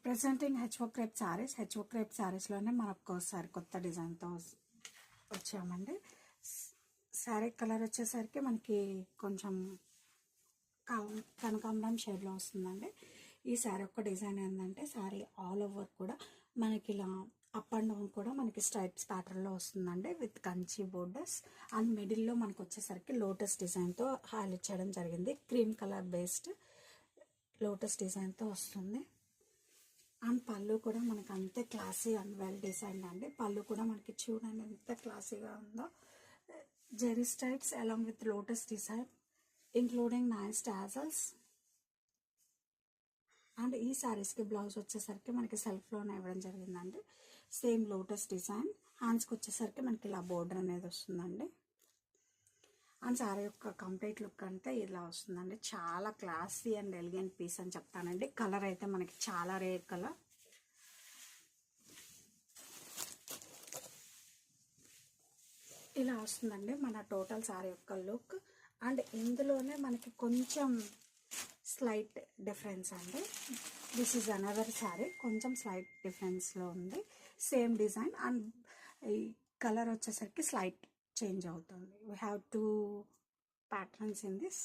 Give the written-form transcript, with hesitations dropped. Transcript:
Presenting HO crepe శారీస్లోనే మనకు ఒకసారి కొత్త డిజైన్తో వచ్చామండి. శారీ కలర్ వచ్చేసరికి మనకి కొంచెం కనకాంబరం షేడ్లో వస్తుందండి. ఈ శారీ యొక్క డిజైన్ ఏంటంటే శారీ ఆల్ ఓవర్ కూడా మనకి ఇలా అప్ అండ్ డౌన్ కూడా మనకి స్ట్రైప్స్ ప్యాటర్న్లో వస్తుందండి విత్ కంచి బోర్డర్స్. అండ్ మిడిల్లో మనకు వచ్చేసరికి లోటస్ డిజైన్తో హైలైట్ చేయడం జరిగింది. క్రీమ్ కలర్ బేస్డ్ లోటస్ డిజైన్తో వస్తుంది. అండ్ పళ్ళు కూడా మనకి అంతే క్లాసీ అండ్ వెల్ డిజైన్ అండి. పళ్ళు కూడా మనకి చూడండి ఎంత క్లాసీగా ఉందో. Zari stripes along with lotus design including 9 స్టాజల్స్. అండ్ ఈ శారీస్కి బ్లౌజ్ వచ్చేసరికి మనకి సెల్ఫ్లోనే ఇవ్వడం జరిగిందండి. Same lotus design. హ్యాండ్స్కి వచ్చేసరికి మనకి ఇలా బోర్డర్ అనేది వస్తుందండి. అండ్ శారీ యొక్క కంప్లీట్ లుక్ అంటే ఇలా వస్తుందండి. చాలా క్లాసీ అండ్ ఎలిగెంట్ పీస్ అని చెప్తానండి. కలర్ అయితే మనకి చాలా రేర్ కలర్. ఇలా వస్తుందండి మన టోటల్ శారీ యొక్క లుక్. అండ్ ఇందులోనే మనకి కొంచెం స్లైట్ డిఫరెన్స్ అండి. దిస్ ఈజ్ అనదర్ శారీ, కొంచెం స్లైట్ డిఫరెన్స్లో ఉంది. సేమ్ డిజైన్ అండ్ ఈ కలర్ వచ్చేసరికి స్లైట్ చేంజ్ అవుతుంది. We have 2 patterns in this.